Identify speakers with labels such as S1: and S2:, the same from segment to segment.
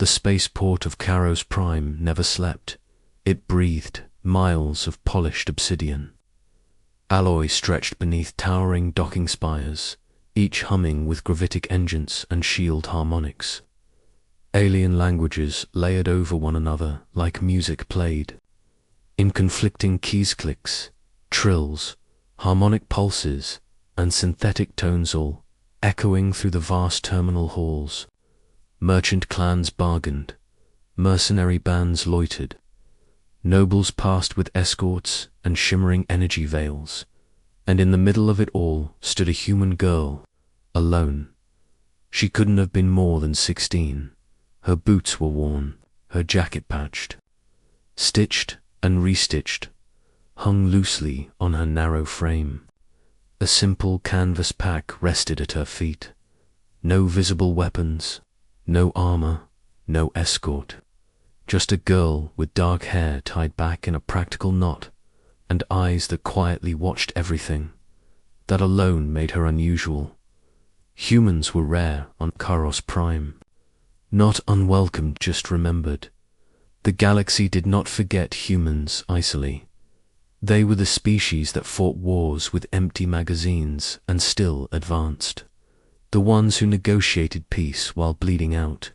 S1: The spaceport of Karos Prime never slept. It breathed miles of polished obsidian. Alloy stretched beneath towering docking spires, each humming with gravitic engines and shield harmonics. Alien languages layered over one another like music played, in conflicting keys clicks, trills, harmonic pulses, and synthetic tones, all echoing through the vast terminal halls. Merchant clans bargained, mercenary bands loitered, nobles passed with escorts and shimmering energy veils, and in the middle of it all stood a human girl, alone. She couldn't have been more than 16. Her boots were worn, her jacket patched, stitched and restitched, hung loosely on her narrow frame. A simple canvas pack rested at her feet. No visible weapons, no armor, no escort. Just a girl with dark hair tied back in a practical knot, and eyes that quietly watched everything. That alone made her unusual. Humans were rare on Karos Prime. Not unwelcome, just remembered. The galaxy did not forget humans easily. They were the species that fought wars with empty magazines and still advanced. The ones who negotiated peace while bleeding out.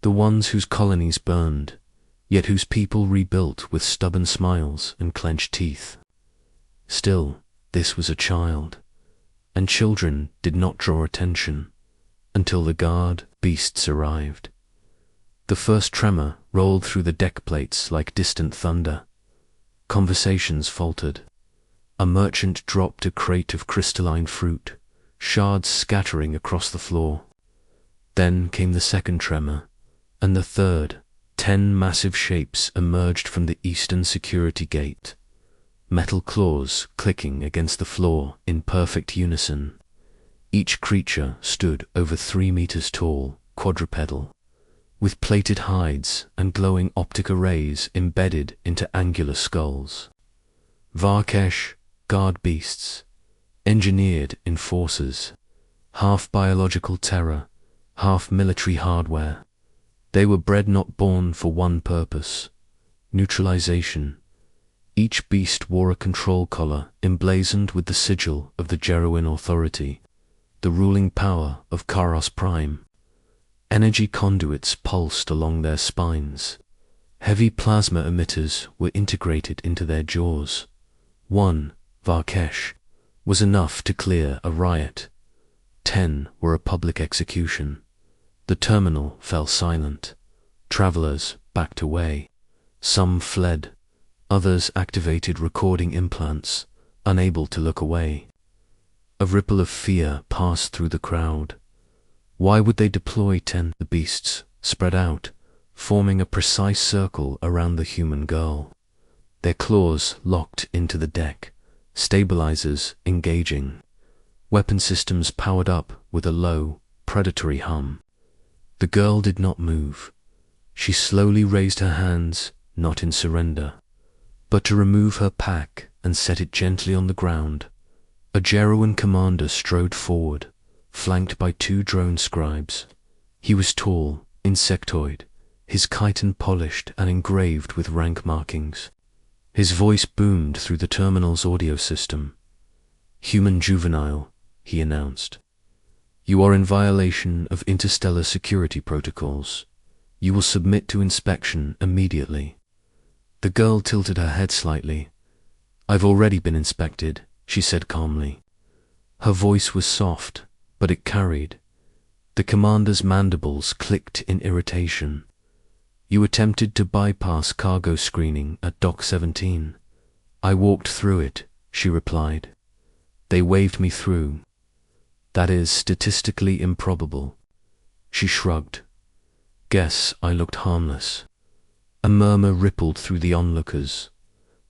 S1: The ones whose colonies burned, yet whose people rebuilt with stubborn smiles and clenched teeth. Still, this was a child, and children did not draw attention until the guard beasts arrived. The first tremor rolled through the deck plates like distant thunder. Conversations faltered. A merchant dropped a crate of crystalline fruit, shards scattering across the floor. Then came the second tremor, and the third. 10 massive shapes emerged from the eastern security gate, metal claws clicking against the floor in perfect unison. Each creature stood over 3 meters tall, quadrupedal, with plated hides and glowing optic arrays embedded into angular skulls. Varkesh, guard beasts, engineered enforcers, half biological terror, half military hardware. They were bred, not born, for one purpose: neutralization. Each beast wore a control collar emblazoned with the sigil of the Jeroen Authority, the ruling power of Karos Prime. Energy conduits pulsed along their spines. Heavy plasma emitters were integrated into their jaws. One, Varkesh, was enough to clear a riot. 10 were a public execution. The terminal fell silent. Travelers backed away. Some fled. Others activated recording implants, unable to look away. A ripple of fear passed through the crowd. Why would they deploy 10? The beasts spread out, forming a precise circle around the human girl. Their claws locked into the deck, stabilizers engaging. Weapon systems powered up with a low, predatory hum. The girl did not move. She slowly raised her hands, not in surrender, but to remove her pack and set it gently on the ground. A Jeroen commander strode forward, flanked by 2 drone scribes. He was tall, insectoid, his chitin polished and engraved with rank markings. His voice boomed through the terminal's audio system. "Human juvenile," he announced. "You are in violation of Interstellar security protocols. You will submit to inspection immediately." The girl tilted her head slightly. "I've already been inspected," she said calmly. Her voice was soft, but it carried. The commander's mandibles clicked in irritation. "You attempted to bypass cargo screening at Dock 17. I walked through it," she replied. "They waved me through. That is statistically improbable." She shrugged. "Guess I looked harmless." A murmur rippled through the onlookers.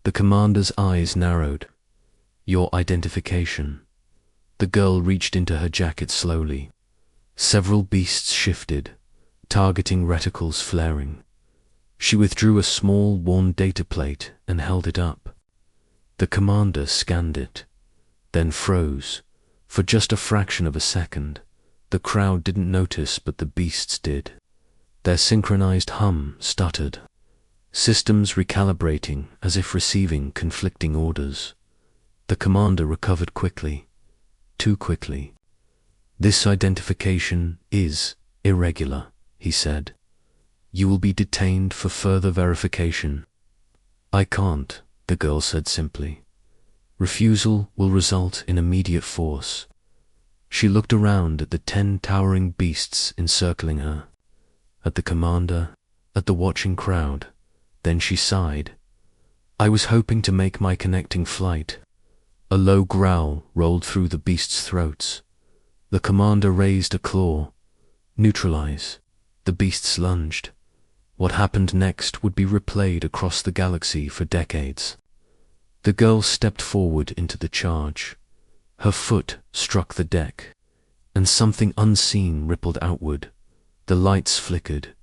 S1: The commander's eyes narrowed. "Your identification." The girl reached into her jacket slowly. Several beasts shifted, targeting reticles flaring. She withdrew a small, worn data plate and held it up. The commander scanned it, then froze. For just a fraction of a second. The crowd didn't notice, but the beasts did. Their synchronized hum stuttered. Systems recalibrating as if receiving conflicting orders. The commander recovered quickly. Too quickly. "This identification is irregular," he said. "You will be detained for further verification." "I can't," the girl said simply. "Refusal will result in immediate force." She looked around at the 10 towering beasts encircling her, at the commander, at the watching crowd. Then she sighed. "I was hoping to make my connecting flight." A low growl rolled through the beasts' throats. The commander raised a claw. "Neutralize." The beasts lunged. What happened next would be replayed across the galaxy for decades. The girl stepped forward into the charge. Her foot struck the deck, and something unseen rippled outward. The lights flickered.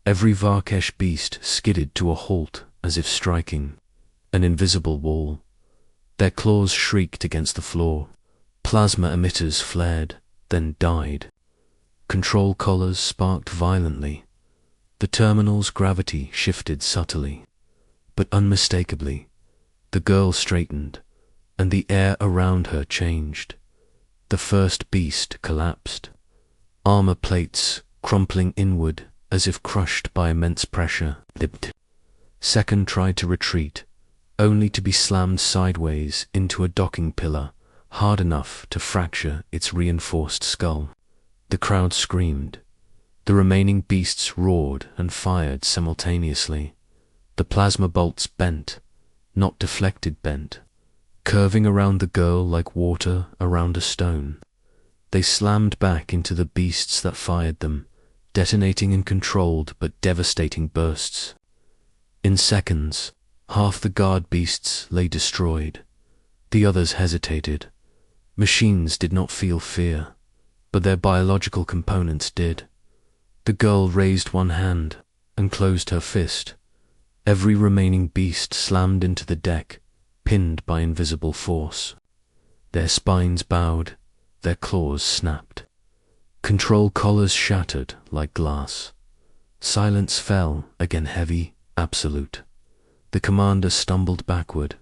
S1: Every Varkesh beast skidded to a halt as if striking an invisible wall. Their claws shrieked against the floor. Plasma emitters flared, then died. Control collars sparked violently. The terminal's gravity shifted subtly, but unmistakably. The girl straightened, and the air around her changed. The first beast collapsed. Armor plates crumpling inward as if crushed by immense pressure. Second tried to retreat, only to be slammed sideways into a docking pillar hard enough to fracture its reinforced skull. The crowd screamed. The remaining beasts roared and fired simultaneously. The plasma bolts bent, not deflected bent, curving around the girl like water around a stone. They slammed back into the beasts that fired them, detonating in controlled but devastating bursts. In seconds, half the guard beasts lay destroyed. The others hesitated. Machines did not feel fear, but their biological components did. The girl raised one hand and closed her fist. Every remaining beast slammed into the deck, pinned by invisible force. Their spines bowed, their claws snapped. Control collars shattered like glass. Silence fell, again heavy, absolute. The commander stumbled backward,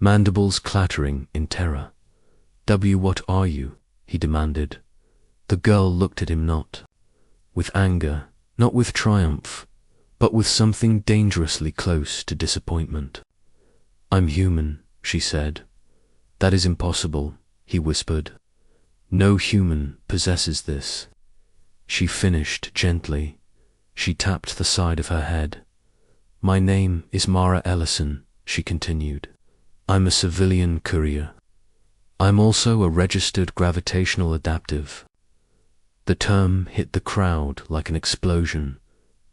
S1: mandibles clattering in terror. "What are you?" he demanded. The girl looked at him not with anger, not with triumph, but with something dangerously close to disappointment. "I'm human," she said. "That is impossible," he whispered. "No human possesses this." She finished gently. She tapped the side of her head. "My name is Mara Ellison," she continued. "I'm a civilian courier. I'm also a registered gravitational adaptive." The term hit the crowd like an explosion.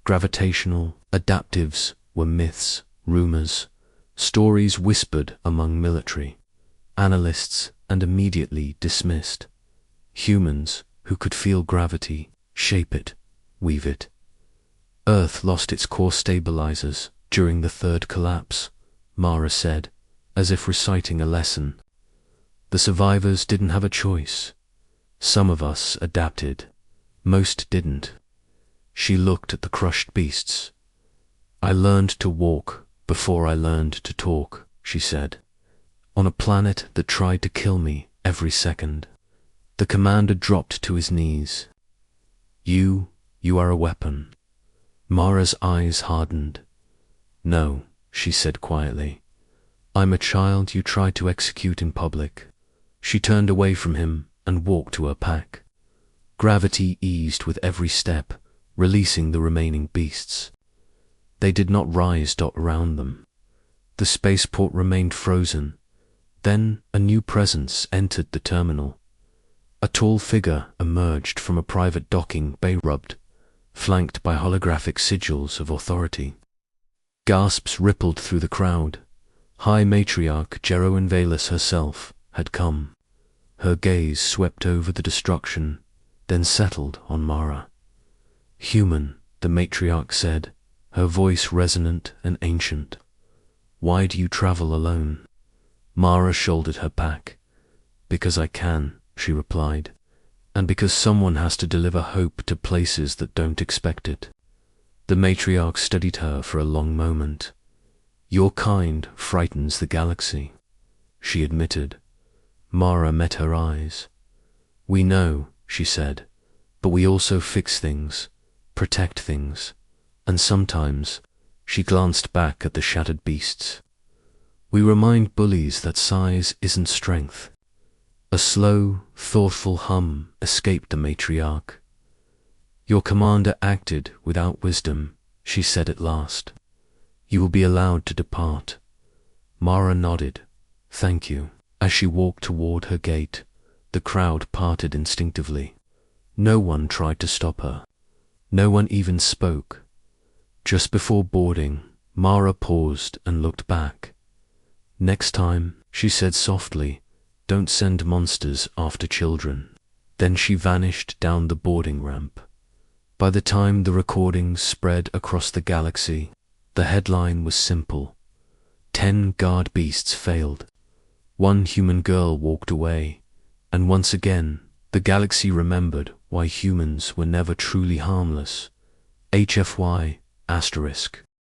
S1: Gravitational adaptives were myths, rumors, stories whispered among military analysts and immediately dismissed. Humans who could feel gravity, shape it, weave it. Earth lost its core stabilizers during the third collapse, Mara said, as if reciting a lesson. The survivors didn't have a choice. Some of us adapted. Most didn't. She looked at the crushed beasts. "I learned to walk before I learned to talk," she said, "on a planet that tried to kill me every second." The commander dropped to his knees. You are a weapon." Mara's eyes hardened. "No," she said quietly. "I'm a child you tried to execute in public." She turned away from him and walked to her pack. Gravity eased with every step, releasing the remaining beasts. They did not rise around them. The spaceport remained frozen. Then a new presence entered the terminal. A tall figure emerged from a private docking bay rubbed, flanked by holographic sigils of authority. Gasps rippled through the crowd. High matriarch Jeroen Velis herself had come. Her gaze swept over the destruction, then settled on Mara. "Human," the matriarch said, her voice resonant and ancient. "Why do you travel alone?" Mara shouldered her pack. "Because I can," she replied, "and because someone has to deliver hope to places that don't expect it." The matriarch studied her for a long moment. Your kind frightens the galaxy, she admitted. Mara met her eyes. We know, she said, but we also fix things, protect things, and sometimes, she glanced back at the shattered beasts. We remind bullies that size isn't strength. A slow, thoughtful hum escaped the matriarch. Your commander acted without wisdom, she said at last. You will be allowed to depart. Mara nodded. Thank you. As she walked toward her gate, the crowd parted instinctively. No one tried to stop her. No one even spoke. Just before boarding, Mara paused and looked back. Next time, she said softly, don't send monsters after children. Then she vanished down the boarding ramp. By the time the recordings spread across the galaxy, the headline was simple. 10 guard beasts failed. 1 human girl walked away, and once again, the galaxy remembered why humans were never truly harmless. HFY*.